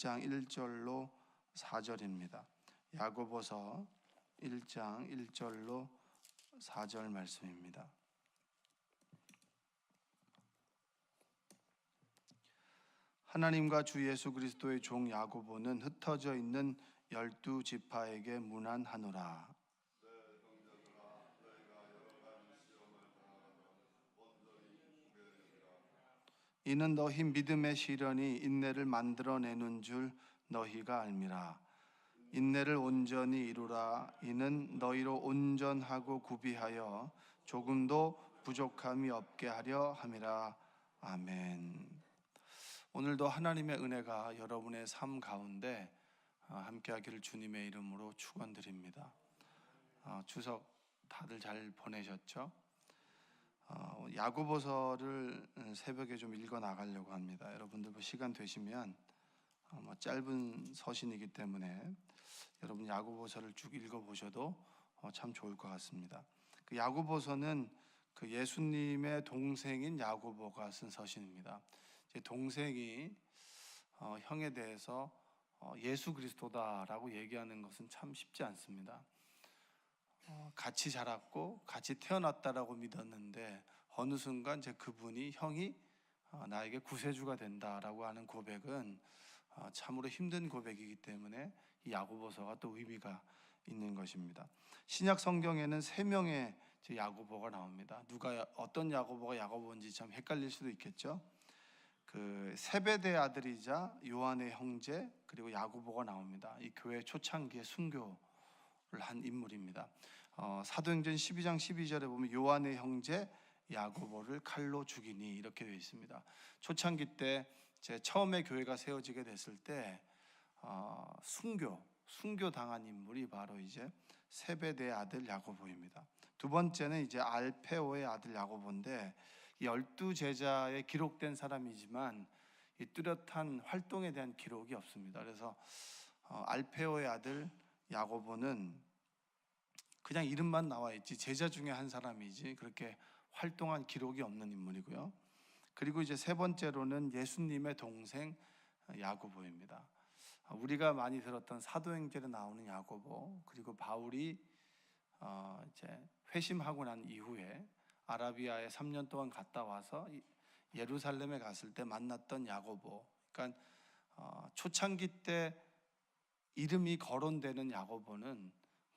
1장 1절로 4절입니다. 야고보서 1장 1절로 4절 말씀입니다. 하나님과 주 예수 그리스도의 종 야고보는 흩어져 있는 12지파에게 문안하노라. 이는 너희 믿음의 시련이 인내를 만들어내는 줄 너희가 알미라. 인내를 온전히 이루라. 이는 너희로 온전하고 구비하여 조금도 부족함이 없게 하려 함이라. 아멘. 오늘도 하나님의 은혜가 여러분의 삶 가운데 함께하기를 주님의 이름으로 축원드립니다. 추석 다들 잘 보내셨죠? 야고보서를 새벽에 좀 읽어 나가려고 합니다. 여러분들 시간 되시면 짧은 서신이기 때문에 여러분 야고보서를 쭉 읽어보셔도 참 좋을 것 같습니다. 그 야고보서는 그 예수님의 동생인 야고보가 쓴 서신입니다. 제 동생이 형에 대해서 예수 그리스도다라고 얘기하는 것은 참 쉽지 않습니다. 같이 자랐고 같이 태어났다라고 믿었는데 어느 순간 그분이 형이 나에게 구세주가 된다라고 하는 고백은 참으로 힘든 고백이기 때문에 이 야고보서가 또 의미가 있는 것입니다. 신약 성경에는 3명의 야고보가 나옵니다. 누가 어떤 야고보가 야고보인지 참 헷갈릴 수도 있겠죠. 그 세베대 아들이자 요한의 형제 그리고 야고보가 나옵니다. 이 교회 초창기에 순교를 한 인물입니다. 사도행전 12장 12절에 보면 요한의 형제 야고보를 칼로 죽이니 이렇게 되어 있습니다. 초창기 때 처음에 교회가 세워지게 됐을 때 순교 당한 인물이 바로 세베대의 아들 야고보입니다. 두 번째는 알페오의 아들 야고보인데 12제자에 기록된 사람이지만 이 뚜렷한 활동에 대한 기록이 없습니다. 그래서 알페오의 아들 야고보는 그냥 이름만 나와 있지 제자 중에 한 사람이지 그렇게 활동한 기록이 없는 인물이고요. 그리고 세 번째로는 예수님의 동생 야고보입니다. 우리가 많이 들었던 사도행전에 나오는 야고보, 그리고 바울이 회심하고 난 이후에 아라비아에 3년 동안 갔다 와서 예루살렘에 갔을 때 만났던 야고보. 그러니까 초창기 때 이름이 거론되는 야고보는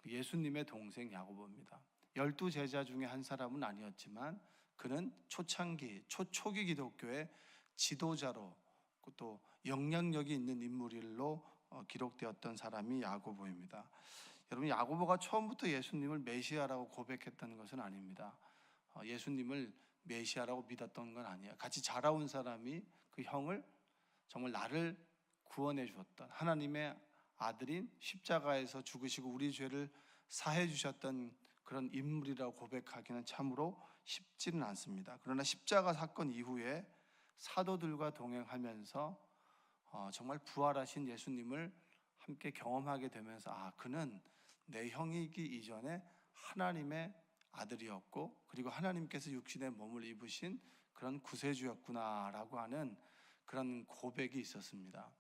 예수님의 동생 야고보입니다. 12제자 중에 한 사람은 아니었지만 그는 초초기 기독교의 지도자로 또 영향력이 있는 인물로 기록되었던 사람이 야고보입니다. 여러분, 야고보가 처음부터 예수님을 메시아라고 고백했던 것은 아닙니다. 예수님을 메시아라고 믿었던 건 아니에요. 같이 자라온 사람이 그 형을 정말 나를 구원해 주었던 하나님의 아들인 십자가에서 죽으시고 우리 죄를 사해 주셨던 그런 인물이라고 고백하기는 참으로 쉽지는 않습니다. 그러나 십자가 사건 이후에 사도들과 동행하면서 정말 부활하신 예수님을 함께 경험하게 되면서 그는 내 형이기 이전에 하나님의 아들이었고 그리고 하나님께서 육신의 몸을 입으신 그런 구세주였구나라고 하는 그런 고백이 있었습니다.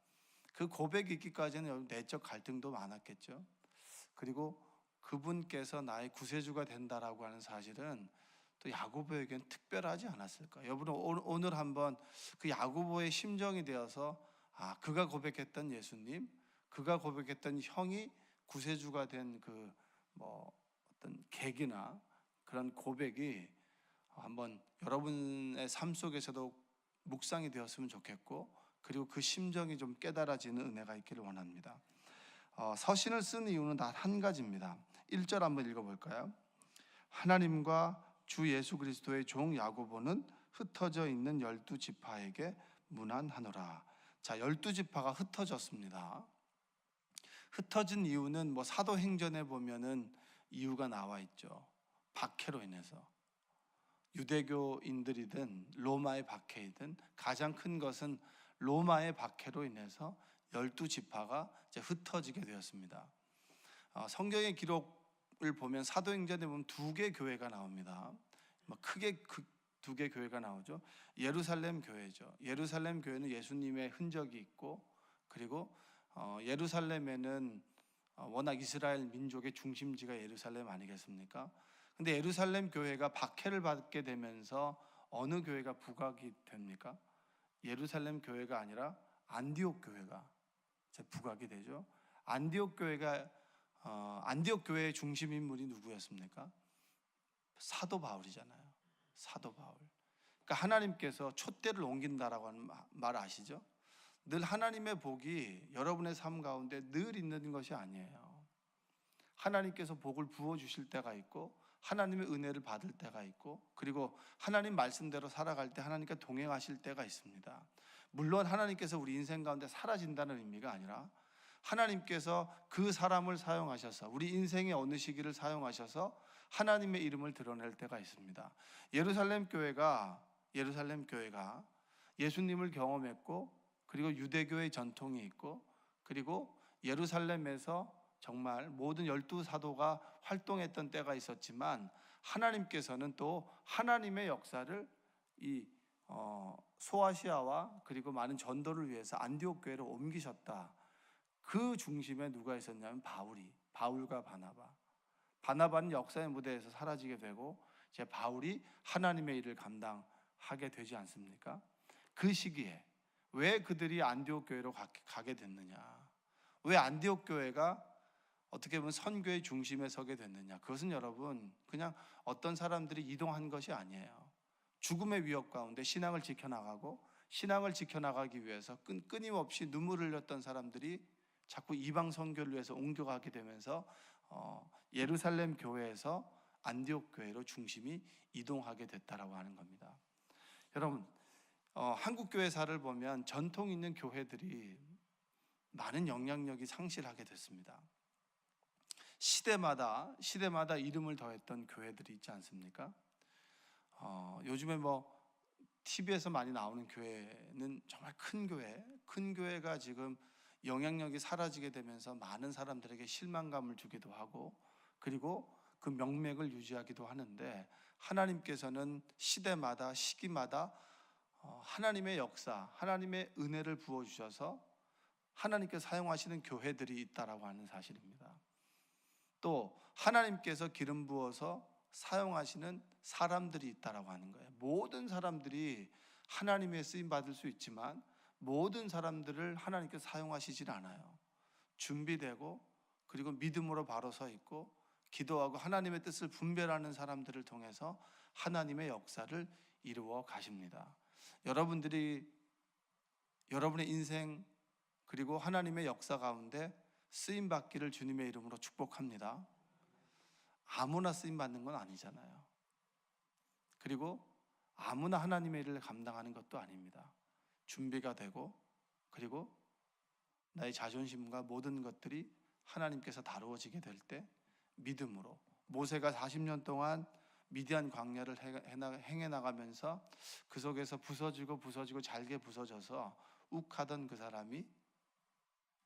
그 고백이 있기까지는 내적 갈등도 많았겠죠. 그리고 그분께서 나의 구세주가 된다라고 하는 사실은 또 야고보에겐 특별하지 않았을까? 여러분, 오늘 한번 그 야고보의 심정이 되어서 그가 고백했던 예수님, 그가 고백했던 형이 구세주가 된 어떤 계기나 그런 고백이 한번 여러분의 삶 속에서도 묵상이 되었으면 좋겠고, 그리고 그 심정이 좀 깨달아지는 은혜가 있기를 원합니다. 서신을 쓴 이유는 단 한 가지입니다. 1절 한번 읽어볼까요? 하나님과 주 예수 그리스도의 종 야고보는 흩어져 있는 12지파에게 문안하노라. 자, 12지파가 흩어졌습니다. 흩어진 이유는 사도행전에 보면은 이유가 나와 있죠. 박해로 인해서. 유대교인들이든 로마의 박해이든 가장 큰 것은 로마의 박해로 인해서 12지파가 흩어지게 되었습니다. 성경의 기록을 보면 사도행전에 보면 2개 교회가 나옵니다. 크게 2개 교회가 나오죠. 예루살렘 교회죠. 예루살렘 교회는 예수님의 흔적이 있고 그리고 예루살렘에는 워낙 이스라엘 민족의 중심지가 예루살렘 아니겠습니까? 근데 예루살렘 교회가 박해를 받게 되면서 어느 교회가 부각이 됩니까? 예루살렘 교회가 아니라 안디옥 교회가 부각이 되죠. 안디옥 교회의 중심 인물이 누구였습니까? 사도 바울이잖아요. 사도 바울. 그러니까 하나님께서 촛대를 옮긴다라고 하는 말 아시죠? 늘 하나님의 복이 여러분의 삶 가운데 늘 있는 것이 아니에요. 하나님께서 복을 부어 주실 때가 있고 하나님의 은혜를 받을 때가 있고, 그리고 하나님 말씀대로 살아갈 때 하나님과 동행하실 때가 있습니다. 물론 하나님께서 우리 인생 가운데 사라진다는 의미가 아니라 하나님께서 그 사람을 사용하셔서 우리 인생의 어느 시기를 사용하셔서 하나님의 이름을 드러낼 때가 있습니다. 예루살렘 교회가 예수님을 경험했고, 그리고 유대교의 전통이 있고, 그리고 예루살렘에서 정말 모든 12사도가 활동했던 때가 있었지만 하나님께서는 또 하나님의 역사를 이 소아시아와 그리고 많은 전도를 위해서 안디옥 교회로 옮기셨다. 그 중심에 누가 있었냐면 바울과 바나바는 역사의 무대에서 사라지게 되고 이제 바울이 하나님의 일을 감당하게 되지 않습니까? 그 시기에 왜 그들이 안디옥 교회로 가게 됐느냐? 왜 안디옥 교회가 어떻게 보면 선교의 중심에 서게 됐느냐? 그것은 여러분 그냥 어떤 사람들이 이동한 것이 아니에요. 죽음의 위협 가운데 신앙을 지켜나가기 위해서 끊임없이 눈물을 흘렸던 사람들이 자꾸 이방 선교를 위해서 옮겨가게 되면서 예루살렘 교회에서 안디옥 교회로 중심이 이동하게 됐다라고 하는 겁니다. 여러분, 한국 교회사를 보면 전통 있는 교회들이 많은 영향력이 상실하게 됐습니다. 시대마다 이름을 더했던 교회들이 있지 않습니까? 요즘에 TV에서 많이 나오는 교회는 정말 큰 교회가 지금 영향력이 사라지게 되면서 많은 사람들에게 실망감을 주기도 하고, 그리고 그 명맥을 유지하기도 하는데, 하나님께서는 시기마다 하나님의 역사, 하나님의 은혜를 부어주셔서 하나님께서 사용하시는 교회들이 있다라고 하는 사실입니다. 또 하나님께서 기름 부어서 사용하시는 사람들이 있다라고 하는 거예요. 모든 사람들이 하나님의 쓰임 받을 수 있지만 모든 사람들을 하나님께서 사용하시질 않아요. 준비되고 그리고 믿음으로 바로 서 있고 기도하고 하나님의 뜻을 분별하는 사람들을 통해서 하나님의 역사를 이루어 가십니다. 여러분들이 여러분의 인생 그리고 하나님의 역사 가운데 쓰임 받기를 주님의 이름으로 축복합니다. 아무나 쓰임 받는 건 아니잖아요. 그리고 아무나 하나님의 일을 감당하는 것도 아닙니다. 준비가 되고 그리고 나의 자존심과 모든 것들이 하나님께서 다루어지게 될 때 믿음으로, 모세가 40년 동안 미디안 광야를 행해 나가면서 그 속에서 부서지고 잘게 부서져서 욱하던 그 사람이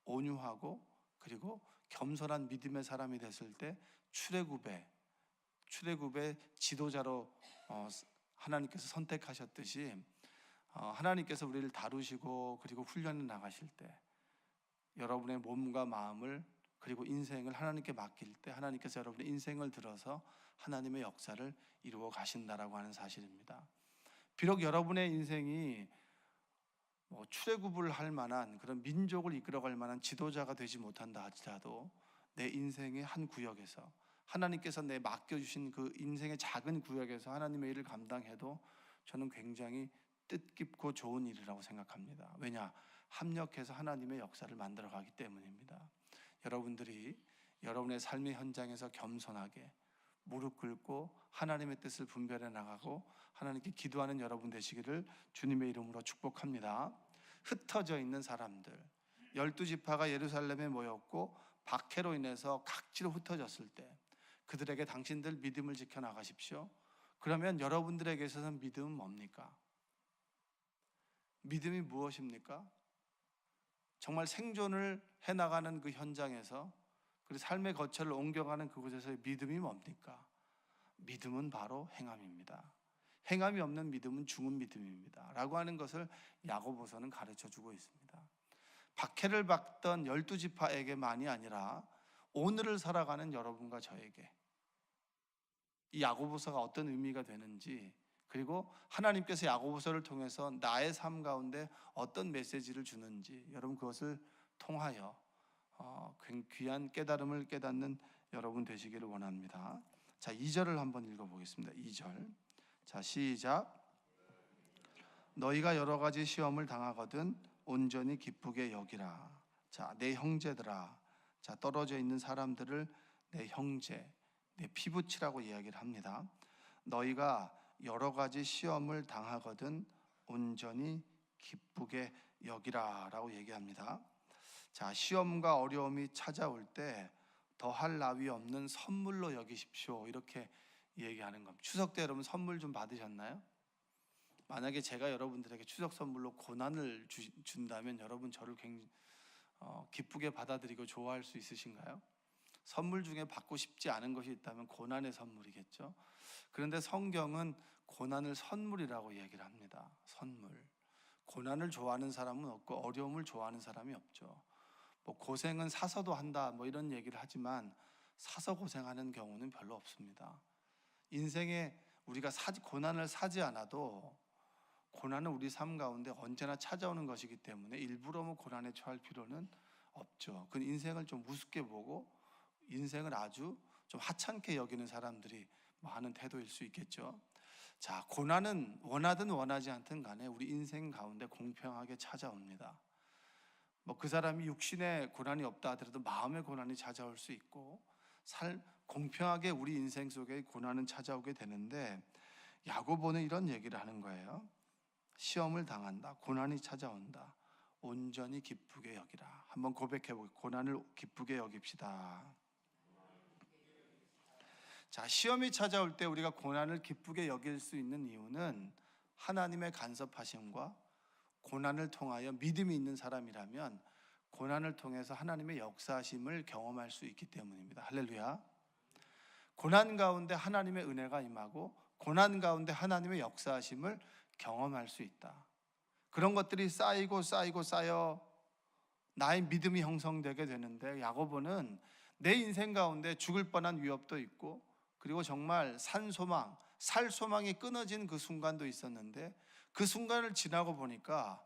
온유하고 그리고 겸손한 믿음의 사람이 됐을 때 출애굽의 지도자로 하나님께서 선택하셨듯이 하나님께서 우리를 다루시고 그리고 훈련해 나가실 때 여러분의 몸과 마음을 그리고 인생을 하나님께 맡길 때 하나님께서 여러분의 인생을 들어서 하나님의 역사를 이루어 가신다라고 하는 사실입니다. 비록 여러분의 인생이 출애굽을 할 만한 그런 민족을 이끌어갈 만한 지도자가 되지 못한다 하더라도 내 인생의 한 구역에서 하나님께서 내 맡겨주신 그 인생의 작은 구역에서 하나님의 일을 감당해도 저는 굉장히 뜻깊고 좋은 일이라고 생각합니다. 왜냐? 합력해서 하나님의 역사를 만들어가기 때문입니다. 여러분들이 여러분의 삶의 현장에서 겸손하게 무릎 꿇고 하나님의 뜻을 분별해 나가고 하나님께 기도하는 여러분 되시기를 주님의 이름으로 축복합니다. 흩어져 있는 사람들, 12지파가 예루살렘에 모였고 박해로 인해서 각지로 흩어졌을 때 그들에게 당신들 믿음을 지켜나가십시오. 그러면 여러분들에게 있어서는 믿음은 뭡니까? 믿음이 무엇입니까? 정말 생존을 해나가는 그 현장에서 그리고 삶의 거처를 옮겨가는 그곳에서의 믿음이 뭡니까? 믿음은 바로 행함입니다. 행함이 없는 믿음은 죽은 믿음입니다 라고 하는 것을 야고보서는 가르쳐주고 있습니다. 박해를 받던 12지파에게만이 아니라 오늘을 살아가는 여러분과 저에게 이 야고보서가 어떤 의미가 되는지, 그리고 하나님께서 야고보서를 통해서 나의 삶 가운데 어떤 메시지를 주는지, 여러분 그것을 통하여 귀한 깨달음을 깨닫는 여러분 되시기를 원합니다. 자, 2절을 한번 읽어보겠습니다. 2절. 자, 시작. 너희가 여러 가지 시험을 당하거든 온전히 기쁘게 여기라. 자, 내 형제들아. 자, 떨어져 있는 사람들을 내 형제, 내 피부치라고 이야기를 합니다. 너희가 여러 가지 시험을 당하거든 온전히 기쁘게 여기라라고 얘기합니다. 자, 시험과 어려움이 찾아올 때 더할 나위 없는 선물로 여기십시오, 이렇게 얘기하는 겁니다. 추석 때 여러분 선물 좀 받으셨나요? 만약에 제가 여러분들에게 추석 선물로 고난을 준다면 여러분 저를 굉장히 기쁘게 받아들이고 좋아할 수 있으신가요? 선물 중에 받고 싶지 않은 것이 있다면 고난의 선물이겠죠. 그런데 성경은 고난을 선물이라고 얘기를 합니다. 선물. 고난을 좋아하는 사람은 없고 어려움을 좋아하는 사람이 없죠. 뭐 고생은 사서도 한다 뭐 이런 얘기를 하지만 사서 고생하는 경우는 별로 없습니다. 인생에 우리가 고난을 사지 않아도 고난은 우리 삶 가운데 언제나 찾아오는 것이기 때문에 일부러 고난에 처할 필요는 없죠. 그 인생을 좀 우습게 보고 인생을 아주 좀 하찮게 여기는 사람들이 하는 태도일 수 있겠죠. 자, 고난은 원하든 원하지 않든 간에 우리 인생 가운데 공평하게 찾아옵니다. 그 사람이 육신의 고난이 없다 하더라도 마음의 고난이 찾아올 수 있고 공평하게 우리 인생 속에 고난은 찾아오게 되는데, 야고보는 이런 얘기를 하는 거예요. 시험을 당한다, 고난이 찾아온다, 온전히 기쁘게 여기라. 한번 고백해보고 고난을 기쁘게 여깁시다. 자, 시험이 찾아올 때 우리가 고난을 기쁘게 여길 수 있는 이유는 하나님의 간섭하심과 고난을 통하여 믿음이 있는 사람이라면 고난을 통해서 하나님의 역사하심을 경험할 수 있기 때문입니다. 할렐루야. 고난 가운데 하나님의 은혜가 임하고 고난 가운데 하나님의 역사하심을 경험할 수 있다. 그런 것들이 쌓이고 쌓여 나의 믿음이 형성되게 되는데, 야고보는 내 인생 가운데 죽을 뻔한 위협도 있고 그리고 정말 살 소망이 끊어진 그 순간도 있었는데, 그 순간을 지나고 보니까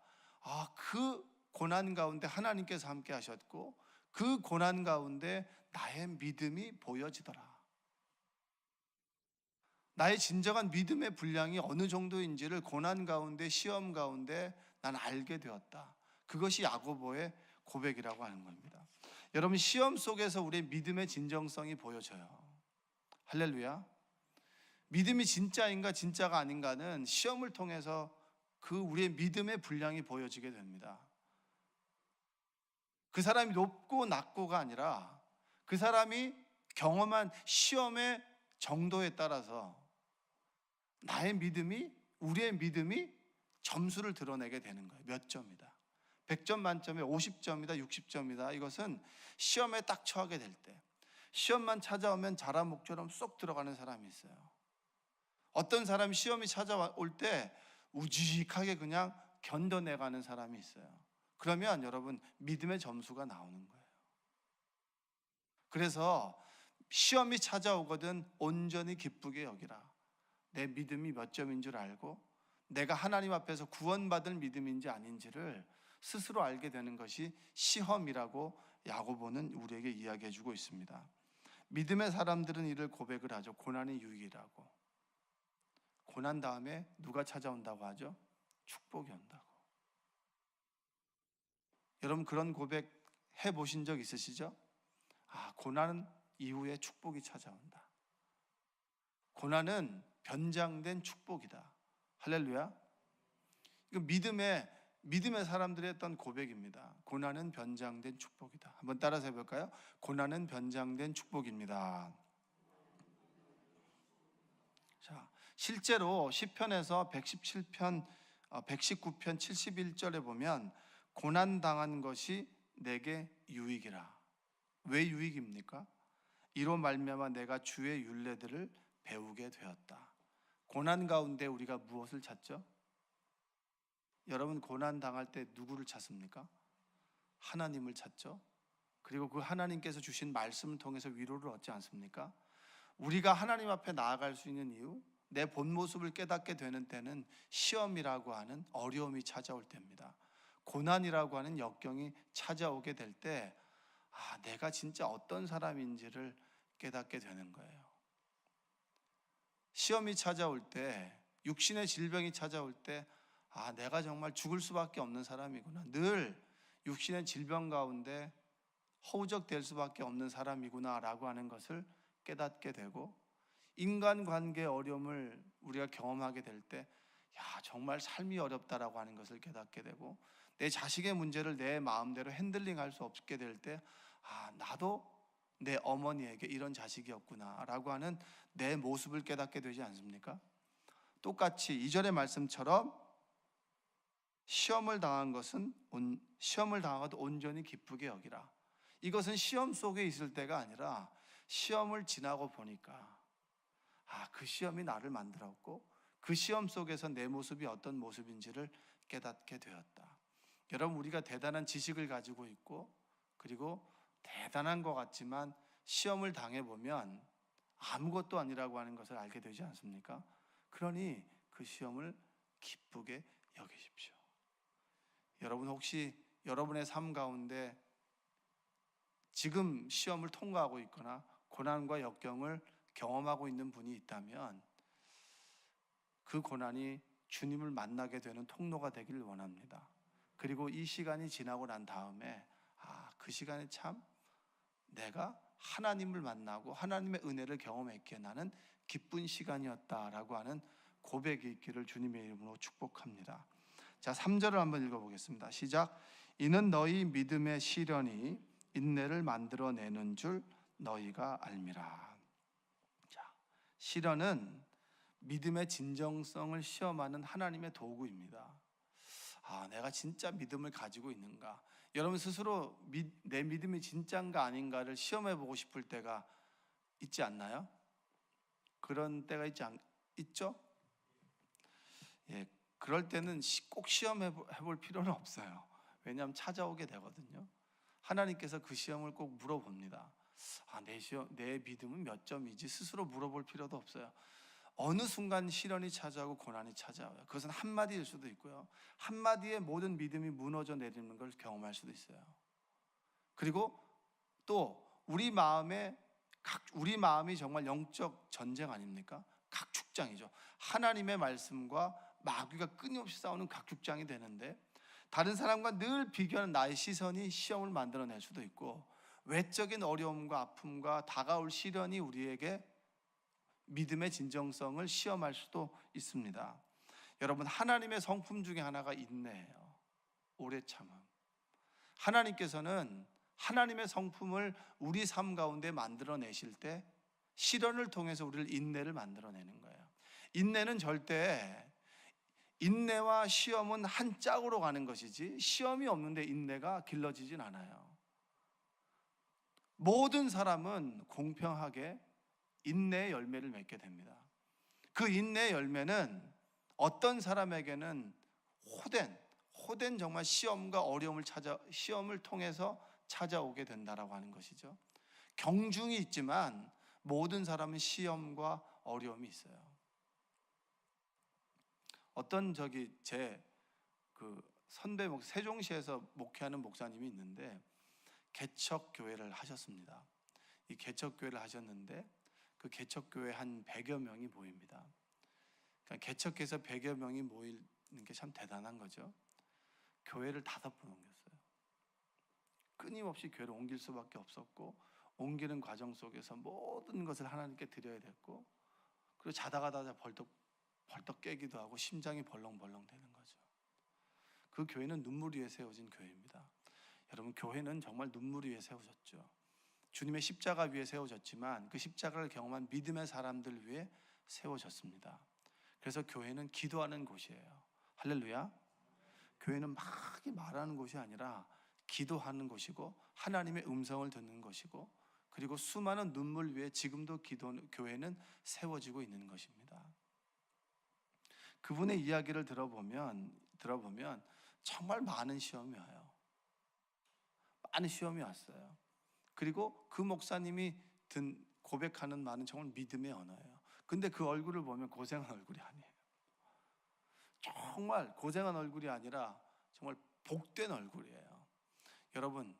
그 고난 가운데 하나님께서 함께 하셨고 그 고난 가운데 나의 믿음이 보여지더라. 나의 진정한 믿음의 분량이 어느 정도인지를 고난 가운데, 시험 가운데 난 알게 되었다. 그것이 야고보의 고백이라고 하는 겁니다. 여러분, 시험 속에서 우리의 믿음의 진정성이 보여져요. 할렐루야. 믿음이 진짜인가 진짜가 아닌가는 시험을 통해서 그 우리의 믿음의 분량이 보여지게 됩니다. 그 사람이 높고 낮고가 아니라 그 사람이 경험한 시험의 정도에 따라서 나의 믿음이, 우리의 믿음이 점수를 드러내게 되는 거예요. 몇 점이다. 100점 만점에 50점이다, 60점이다. 이것은 시험에 딱 처하게 될 때, 시험만 찾아오면 자라목처럼 쏙 들어가는 사람이 있어요. 어떤 사람이 시험이 찾아올 때 우직하게 그냥 견뎌내가는 사람이 있어요. 그러면 여러분 믿음의 점수가 나오는 거예요. 그래서 시험이 찾아오거든 온전히 기쁘게 여기라. 내 믿음이 몇 점인 줄 알고 내가 하나님 앞에서 구원받을 믿음인지 아닌지를 스스로 알게 되는 것이 시험이라고 야고보는 우리에게 이야기해 주고 있습니다. 믿음의 사람들은 이를 고백을 하죠. 고난이 유익이라고. 고난 다음에 누가 찾아온다고 하죠? 축복이 온다고. 여러분 그런 고백 해보신 적 있으시죠? 고난 이후에 축복이 찾아온다. 고난은 변장된 축복이다. 할렐루야. 이거 믿음의 사람들이 했던 고백입니다. 고난은 변장된 축복이다. 한번 따라서 해볼까요? 고난은 변장된 축복입니다. 자, 실제로 시편에서 119편 71절에 보면 고난 당한 것이 내게 유익이라. 왜 유익입니까? 이로 말미암아 내가 주의 율례들을 배우게 되었다. 고난 가운데 우리가 무엇을 찾죠? 여러분 고난 당할 때 누구를 찾습니까? 하나님을 찾죠. 그리고 그 하나님께서 주신 말씀을 통해서 위로를 얻지 않습니까? 우리가 하나님 앞에 나아갈 수 있는 이유, 내 본 모습을 깨닫게 되는 때는 시험이라고 하는 어려움이 찾아올 때입니다. 고난이라고 하는 역경이 찾아오게 될 때, 내가 진짜 어떤 사람인지를 깨닫게 되는 거예요. 시험이 찾아올 때, 육신의 질병이 찾아올 때, 내가 정말 죽을 수밖에 없는 사람이구나. 늘 육신의 질병 가운데 허우적될 수밖에 없는 사람이구나 라고 하는 것을 깨닫게 되고, 인간관계의 어려움을 우리가 경험하게 될 때 정말 삶이 어렵다라고 하는 것을 깨닫게 되고, 내 자식의 문제를 내 마음대로 핸들링할 수 없게 될 때 나도 내 어머니에게 이런 자식이었구나 라고 하는 내 모습을 깨닫게 되지 않습니까? 똑같이 2절의 말씀처럼 시험을 당하고도 온전히 기쁘게 여기라. 이것은 시험 속에 있을 때가 아니라 시험을 지나고 보니까 그 시험이 나를 만들었고 그 시험 속에서 내 모습이 어떤 모습인지를 깨닫게 되었다. 여러분, 우리가 대단한 지식을 가지고 있고 그리고 대단한 것 같지만 시험을 당해보면 아무것도 아니라고 하는 것을 알게 되지 않습니까? 그러니 그 시험을 기쁘게 여기십시오. 여러분, 혹시 여러분의 삶 가운데 지금 시험을 통과하고 있거나 고난과 역경을 경험하고 있는 분이 있다면 그 고난이 주님을 만나게 되는 통로가 되길 원합니다. 그리고 이 시간이 지나고 난 다음에 그 시간에 참 내가 하나님을 만나고 하나님의 은혜를 경험했기에 나는 기쁜 시간이었다라고 하는 고백이 있기를 주님의 이름으로 축복합니다. 자, 3절을 한번 읽어보겠습니다. 시작. 이는 너희 믿음의 시련이 인내를 만들어내는 줄 너희가 알미라. 자, 시련은 믿음의 진정성을 시험하는 하나님의 도구입니다. 내가 진짜 믿음을 가지고 있는가? 여러분 스스로 내 믿음이 진짜인가 아닌가를 시험해보고 싶을 때가 있지 않나요? 그런 때가 있죠? 예, 그럴 때는 꼭 시험해볼 필요는 없어요. 왜냐하면 찾아오게 되거든요. 하나님께서 그 시험을 꼭 물어봅니다. 내 믿음은 몇 점이지? 스스로 물어볼 필요도 없어요. 어느 순간 시련이 찾아오고 고난이 찾아와요. 그것은 한마디일 수도 있고요, 한마디에 모든 믿음이 무너져 내리는 걸 경험할 수도 있어요. 그리고 또 우리 마음이 정말 영적 전쟁 아닙니까? 각축장이죠. 하나님의 말씀과 마귀가 끊임없이 싸우는 각축장이 되는데, 다른 사람과 늘 비교하는 나의 시선이 시험을 만들어낼 수도 있고, 외적인 어려움과 아픔과 다가올 시련이 우리에게 믿음의 진정성을 시험할 수도 있습니다. 여러분, 하나님의 성품 중에 하나가 인내예요. 오래 참음. 하나님께서는 하나님의 성품을 우리 삶 가운데 만들어내실 때 시련을 통해서 우리를 인내를 만들어내는 거예요. 인내와 시험은 한 짝으로 가는 것이지, 시험이 없는데 인내가 길러지진 않아요. 모든 사람은 공평하게 인내의 열매를 맺게 됩니다. 그 인내의 열매는 어떤 사람에게는 호된 정말 시험을 통해서 찾아오게 된다라고 하는 것이죠. 경중이 있지만 모든 사람은 시험과 어려움이 있어요. 어떤 제 선배 세종시에서 목회하는 목사님이 있는데 개척교회를 하셨습니다. 이 개척교회를 하셨는데 그 개척교회 한 100여 명이 모입니다. 그러니까 개척해서 100여 명이 모이는 게 참 대단한 거죠. 교회를 5번 옮겼어요. 끊임없이 교회를 옮길 수밖에 없었고, 옮기는 과정 속에서 모든 것을 하나님께 드려야 됐고, 그리고 자다가 벌떡 깨기도 하고 심장이 벌렁벌렁 되는 거죠. 그 교회는 눈물 위에 세워진 교회입니다. 여러분, 교회는 정말 눈물 위에 세워졌죠. 주님의 십자가 위에 세워졌지만 그 십자가를 경험한 믿음의 사람들 위에 세워졌습니다. 그래서 교회는 기도하는 곳이에요. 할렐루야. 교회는 막 말하는 곳이 아니라 기도하는 곳이고, 하나님의 음성을 듣는 것이고, 그리고 수많은 눈물 위에 지금도 교회는 세워지고 있는 것입니다. 그분의 이야기를 들어보면 정말 많은 시험이 와요. 많은 시험이 왔어요. 그리고 그 목사님이 고백하는 말은 정말 믿음의 언어예요. 근데 그 얼굴을 보면 고생한 얼굴이 아니에요. 정말 고생한 얼굴이 아니라 정말 복된 얼굴이에요. 여러분,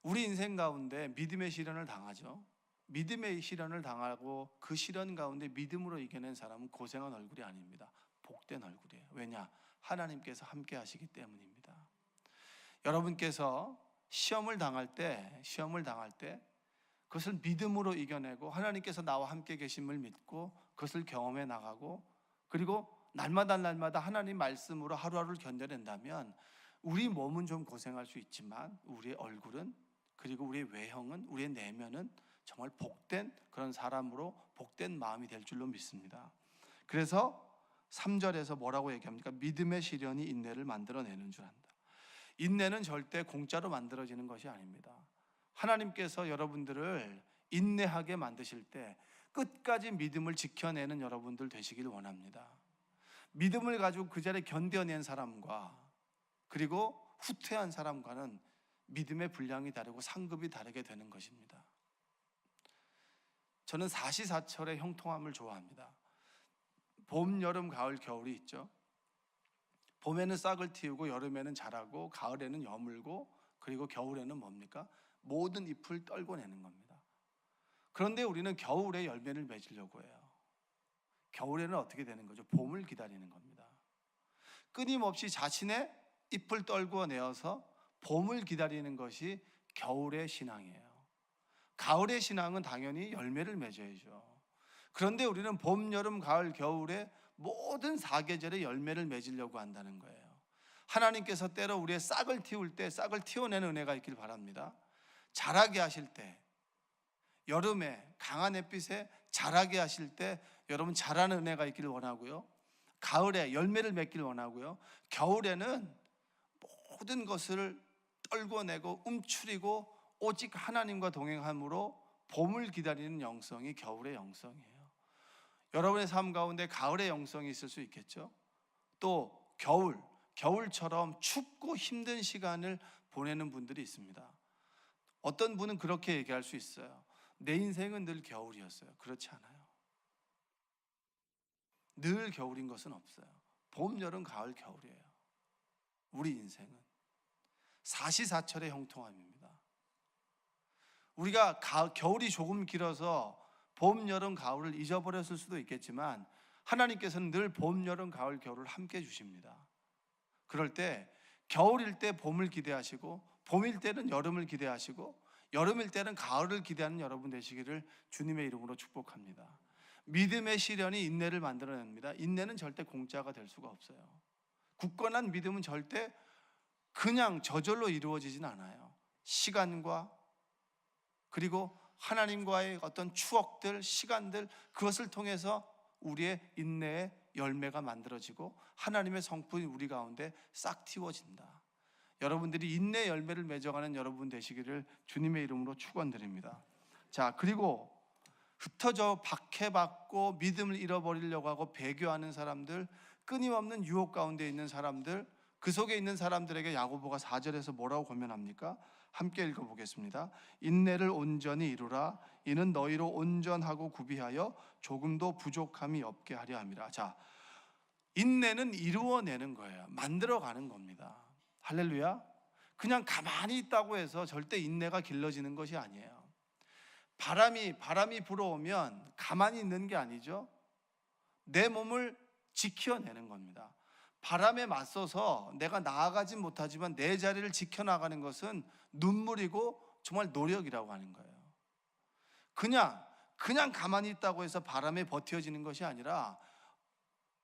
우리 인생 가운데 믿음의 시련을 당하죠. 믿음의 시련을 당하고 그 시련 가운데 믿음으로 이겨낸 사람은 고생한 얼굴이 아닙니다. 복된 얼굴이에요. 왜냐? 하나님께서 함께 하시기 때문입니다. 여러분께서 시험을 당할 때 그것을 믿음으로 이겨내고 하나님께서 나와 함께 계심을 믿고 그것을 경험해 나가고, 그리고 날마다 하나님 말씀으로 하루하루를 견뎌낸다면 우리 몸은 좀 고생할 수 있지만 우리의 얼굴은, 그리고 우리의 외형은, 우리의 내면은 정말 복된 그런 사람으로, 복된 마음이 될 줄로 믿습니다. 그래서 3절에서 뭐라고 얘기합니까? 믿음의 시련이 인내를 만들어내는 줄 안다. 인내는 절대 공짜로 만들어지는 것이 아닙니다. 하나님께서 여러분들을 인내하게 만드실 때 끝까지 믿음을 지켜내는 여러분들 되시길 원합니다. 믿음을 가지고 그 자리에 견뎌낸 사람과 그리고 후퇴한 사람과는 믿음의 분량이 다르고 상급이 다르게 되는 것입니다. 저는 사시사철의 형통함을 좋아합니다. 봄, 여름, 가을, 겨울이 있죠. 봄에는 싹을 틔우고 여름에는 자라고 가을에는 여물고 그리고 겨울에는 뭡니까? 모든 잎을 떨궈내는 겁니다. 그런데 우리는 겨울에 열매를 맺으려고 해요. 겨울에는 어떻게 되는 거죠? 봄을 기다리는 겁니다. 끊임없이 자신의 잎을 떨궈내어서 봄을 기다리는 것이 겨울의 신앙이에요. 가을의 신앙은 당연히 열매를 맺어야죠. 그런데 우리는 봄, 여름, 가을, 겨울에 모든 사계절의 열매를 맺으려고 한다는 거예요. 하나님께서 때로 우리의 싹을 틔울 때 싹을 틔워내는 은혜가 있길 바랍니다. 자라게 하실 때, 여름에 강한 햇빛에 자라게 하실 때 여러분 자라는 은혜가 있기를 원하고요. 가을에 열매를 맺기를 원하고요. 겨울에는 모든 것을 떨궈내고 움츠리고 오직 하나님과 동행함으로 봄을 기다리는 영성이 겨울의 영성이에요. 여러분의 삶 가운데 가을의 영성이 있을 수 있겠죠. 또 겨울처럼 춥고 힘든 시간을 보내는 분들이 있습니다. 어떤 분은 그렇게 얘기할 수 있어요. 내 인생은 늘 겨울이었어요. 그렇지 않아요. 늘 겨울인 것은 없어요. 봄, 여름, 가을, 겨울이에요. 우리 인생은 사시사철의 형통함입니다. 우리가 겨울이 조금 길어서 봄, 여름, 가을을 잊어버렸을 수도 있겠지만 하나님께서는 늘 봄, 여름, 가을, 겨울을 함께 주십니다. 그럴 때 겨울일 때 봄을 기대하시고 봄일 때는 여름을 기대하시고 여름일 때는 가을을 기대하는 여러분 되시기를 주님의 이름으로 축복합니다. 믿음의 시련이 인내를 만들어냅니다. 인내는 절대 공짜가 될 수가 없어요. 굳건한 믿음은 절대 그냥 저절로 이루어지진 않아요. 시간과 그리고 하나님과의 어떤 추억들, 시간들, 그것을 통해서 우리의 인내의 열매가 만들어지고 하나님의 성품이 우리 가운데 싹 틔워진다. 여러분들이 인내 열매를 맺어가는 여러분 되시기를 주님의 이름으로 축원드립니다. 자, 그리고 흩어져 박해받고 믿음을 잃어버리려고 하고 배교하는 사람들, 끊임없는 유혹 가운데 있는 사람들, 그 속에 있는 사람들에게 야고보가 4절에서 뭐라고 권면합니까? 함께 읽어보겠습니다. 인내를 온전히 이루라. 이는 너희로 온전하고 구비하여 조금도 부족함이 없게 하려 함이라. 자, 인내는 이루어내는 거예요. 만들어가는 겁니다. 할렐루야. 그냥 가만히 있다고 해서 절대 인내가 길러지는 것이 아니에요. 바람이 불어오면 가만히 있는 게 아니죠. 내 몸을 지켜내는 겁니다. 바람에 맞서서 내가 나아가지 못하지만 내 자리를 지켜나가는 것은 눈물이고 정말 노력이라고 하는 거예요. 그냥 가만히 있다고 해서 바람에 버텨지는 것이 아니라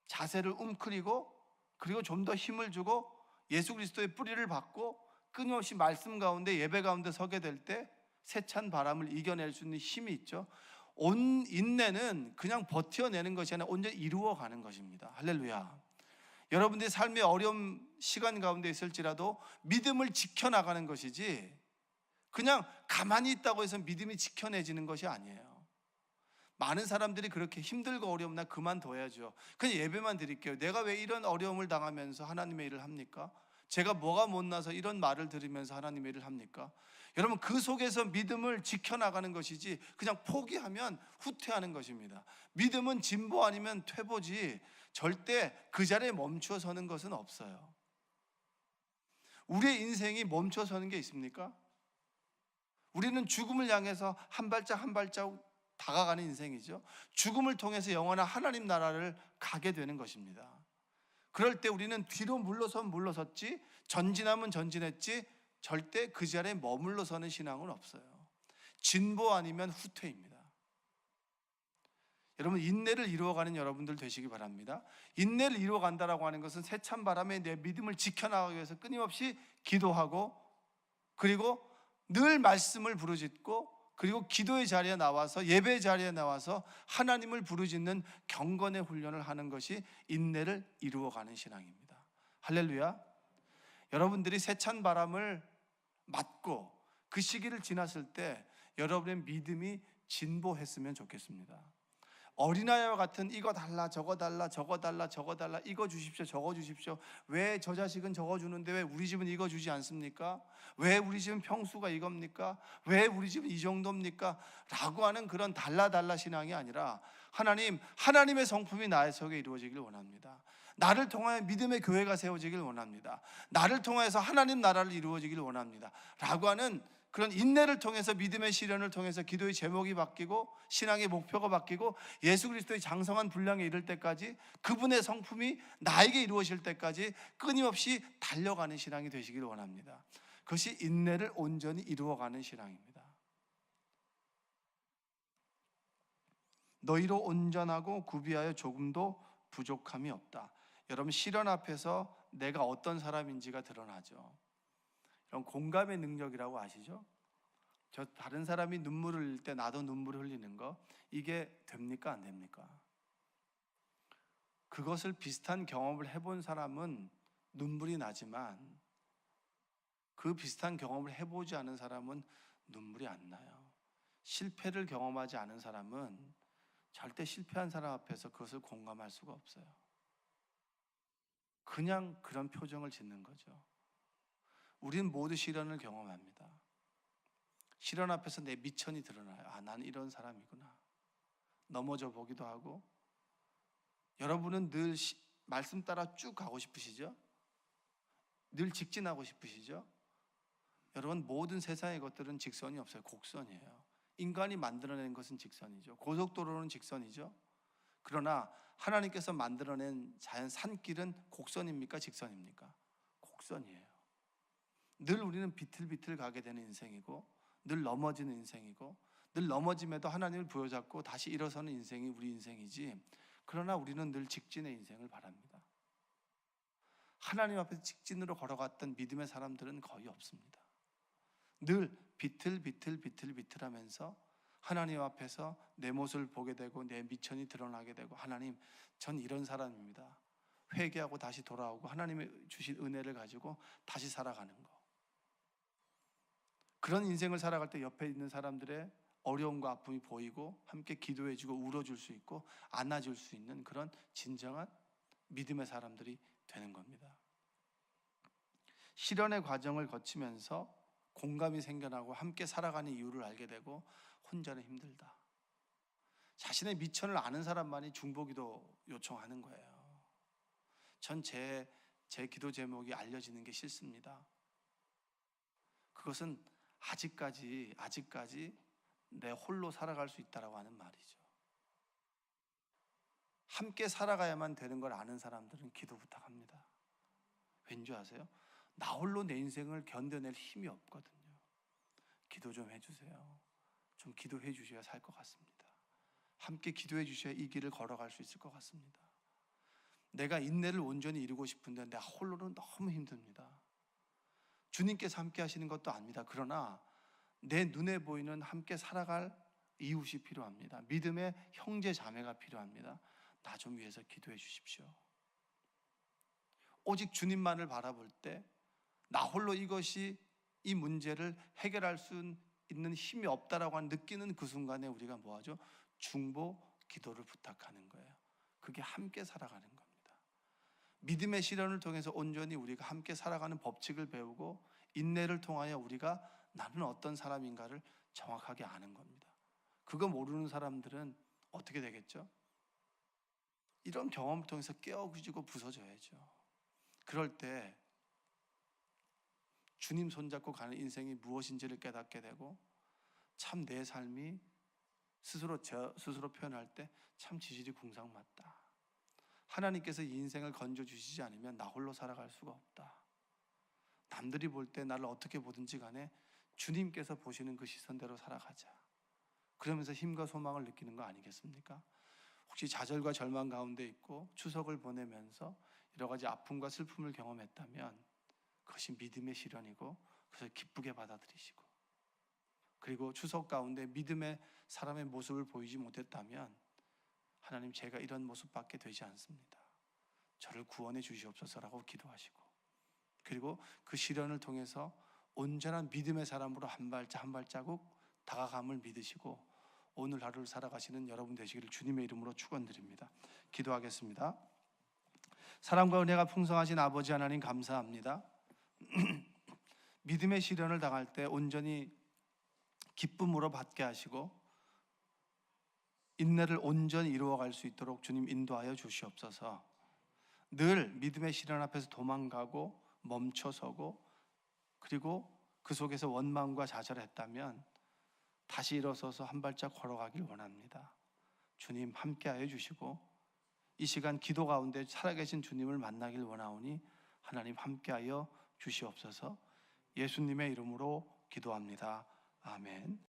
자세를 움크리고 그리고 좀 더 힘을 주고 예수 그리스도의 뿌리를 받고 끊임없이 말씀 가운데 예배 가운데 서게 될 때 세찬 바람을 이겨낼 수 있는 힘이 있죠. 인내는 그냥 버텨내는 것이 아니라 온전히 이루어가는 것입니다. 할렐루야. 여러분들이 삶의 어려운 시간 가운데 있을지라도 믿음을 지켜나가는 것이지 그냥 가만히 있다고 해서 믿음이 지켜내지는 것이 아니에요. 많은 사람들이 그렇게 힘들고 어려움 나 그만둬야죠. 그냥 예배만 드릴게요. 내가 왜 이런 어려움을 당하면서 하나님의 일을 합니까? 제가 뭐가 못나서 이런 말을 들으면서 하나님의 일을 합니까? 여러분, 그 속에서 믿음을 지켜나가는 것이지 그냥 포기하면 후퇴하는 것입니다. 믿음은 진보 아니면 퇴보지 절대 그 자리에 멈춰 서는 것은 없어요. 우리의 인생이 멈춰 서는 게 있습니까? 우리는 죽음을 향해서 한 발짝 한 발짝 다가가는 인생이죠. 죽음을 통해서 영원한 하나님 나라를 가게 되는 것입니다. 그럴 때 우리는 뒤로 물러섰지, 전진하면 전진했지 절대 그 자리에 머물러 서는 신앙은 없어요. 진보 아니면 후퇴입니다. 여러분, 인내를 이루어가는 여러분들 되시기 바랍니다. 인내를 이루어간다라고 하는 것은 세찬 바람에 내 믿음을 지켜나가기 위해서 끊임없이 기도하고, 그리고 늘 말씀을 부르짖고, 그리고 기도의 자리에 나와서, 예배의 자리에 나와서 하나님을 부르짖는 경건의 훈련을 하는 것이 인내를 이루어가는 신앙입니다. 할렐루야. 여러분들이 세찬 바람을 맞고 그 시기를 지났을 때 여러분의 믿음이 진보했으면 좋겠습니다. 어린아이와 같은 이거 달라 저거 달라 저거 달라 저거 달라, 이거 주십시오 저거 주십시오, 왜 저 자식은 저거 주는데 왜 우리 집은 이거 주지 않습니까? 왜 우리 집은 평수가 이겁니까? 왜 우리 집은 이 정도입니까? 라고 하는 그런 달라 신앙이 아니라, 하나님의 성품이 나의 속에 이루어지길 원합니다. 나를 통하여 믿음의 교회가 세워지길 원합니다. 나를 통해서 하나님 나라를 이루어지길 원합니다 라고 하는 그런 인내를 통해서, 믿음의 시련을 통해서 기도의 제목이 바뀌고 신앙의 목표가 바뀌고 예수 그리스도의 장성한 분량에 이를 때까지, 그분의 성품이 나에게 이루어질 때까지 끊임없이 달려가는 신앙이 되시길 원합니다. 그것이 인내를 온전히 이루어가는 신앙입니다. 너희로 온전하고 구비하여 조금도 부족함이 없다. 여러분, 시련 앞에서 내가 어떤 사람인지가 드러나죠. 그럼 공감의 능력이라고 아시죠? 저 다른 사람이 눈물을 흘릴 때 나도 눈물을 흘리는 거, 이게 됩니까 안 됩니까? 그것을 비슷한 경험을 해본 사람은 눈물이 나지만 그 비슷한 경험을 해보지 않은 사람은 눈물이 안 나요. 실패를 경험하지 않은 사람은 절대 실패한 사람 앞에서 그것을 공감할 수가 없어요. 그냥 그런 표정을 짓는 거죠. 우리는 모두 시련을 경험합니다. 시련 앞에서 내 미천이 드러나요. 아, 난 이런 사람이구나. 넘어져 보기도 하고. 여러분은 늘 말씀 따라 쭉 가고 싶으시죠? 늘 직진하고 싶으시죠? 여러분, 모든 세상의 것들은 직선이 없어요. 곡선이에요. 인간이 만들어낸 것은 직선이죠. 고속도로는 직선이죠. 그러나 하나님께서 만들어낸 자연 산길은 곡선입니까? 직선입니까? 곡선이에요. 늘 우리는 비틀비틀 가게 되는 인생이고, 늘 넘어지는 인생이고, 늘 넘어짐에도 하나님을 부여잡고 다시 일어서는 인생이 우리 인생이지, 그러나 우리는 늘 직진의 인생을 바랍니다. 하나님 앞에서 직진으로 걸어갔던 믿음의 사람들은 거의 없습니다. 늘 비틀비틀하면서 하나님 앞에서 내 모습을 보게 되고 내 미천이 드러나게 되고, 하나님, 전 이런 사람입니다. 회개하고 다시 돌아오고 하나님의 주신 은혜를 가지고 다시 살아가는 거. 그런 인생을 살아갈 때 옆에 있는 사람들의 어려움과 아픔이 보이고 함께 기도해주고 울어줄 수 있고 안아줄 수 있는 그런 진정한 믿음의 사람들이 되는 겁니다. 시련의 과정을 거치면서 공감이 생겨나고 함께 살아가는 이유를 알게 되고, 혼자는 힘들다. 자신의 미천을 아는 사람만이 중보기도 요청하는 거예요. 전 제 기도 제목이 알려지는 게 싫습니다. 그것은 아직까지 내 홀로 살아갈 수 있다라고 하는 말이죠. 함께 살아가야만 되는 걸 아는 사람들은 기도 부탁합니다. 왠지 아세요? 나 홀로 내 인생을 견뎌낼 힘이 없거든요. 기도 좀 해주세요. 좀 기도해 주셔야 살 것 같습니다. 함께 기도해 주셔야 이 길을 걸어갈 수 있을 것 같습니다. 내가 인내를 온전히 이루고 싶은데 나 홀로는 너무 힘듭니다. 주님께서 함께 하시는 것도 압니다. 그러나 내 눈에 보이는 함께 살아갈 이웃이 필요합니다. 믿음의 형제 자매가 필요합니다. 나 좀 위해서 기도해 주십시오. 오직 주님만을 바라볼 때 나 홀로 이 문제를 해결할 수 있는 힘이 없다라고 느끼는 그 순간에 우리가 뭐하죠? 중보 기도를 부탁하는 거예요. 그게 함께 살아가는 겁니다. 믿음의 시련을 통해서 온전히 우리가 함께 살아가는 법칙을 배우고 인내를 통하여 우리가 나는 어떤 사람인가를 정확하게 아는 겁니다. 그거 모르는 사람들은 어떻게 되겠죠? 이런 경험을 통해서 깨어지고 부서져야죠. 그럴 때 주님 손잡고 가는 인생이 무엇인지를 깨닫게 되고 참 내 삶이 스스로 표현할 때 참 지질이 궁상맞다. 하나님께서 이 인생을 건져주시지 않으면 나 홀로 살아갈 수가 없다. 남들이 볼 때 나를 어떻게 보든지 간에 주님께서 보시는 그 시선대로 살아가자. 그러면서 힘과 소망을 느끼는 거 아니겠습니까? 혹시 좌절과 절망 가운데 있고 추석을 보내면서 여러 가지 아픔과 슬픔을 경험했다면 그것이 믿음의 시련이고 그것을 기쁘게 받아들이시고, 그리고 추석 가운데 믿음의 사람의 모습을 보이지 못했다면 하나님, 제가 이런 모습밖에 되지 않습니다. 저를 구원해 주시옵소서라고 기도하시고, 그리고 그 시련을 통해서 온전한 믿음의 사람으로 한 발짝 한 발자국 다가감을 믿으시고 오늘 하루를 살아가시는 여러분 되시기를 주님의 이름으로 축원드립니다. 기도하겠습니다. 사랑과 은혜가 풍성하신 아버지 하나님, 감사합니다. 믿음의 시련을 당할 때 온전히 기쁨으로 받게 하시고 인내를 온전히 이루어갈 수 있도록 주님 인도하여 주시옵소서. 늘 믿음의 시련 앞에서 도망가고 멈춰서고 그리고 그 속에서 원망과 좌절했다면 다시 일어서서 한 발짝 걸어가길 원합니다. 주님 함께하여 주시고 이 시간 기도 가운데 살아계신 주님을 만나길 원하오니 하나님 함께하여 주시옵소서. 예수님의 이름으로 기도합니다. 아멘.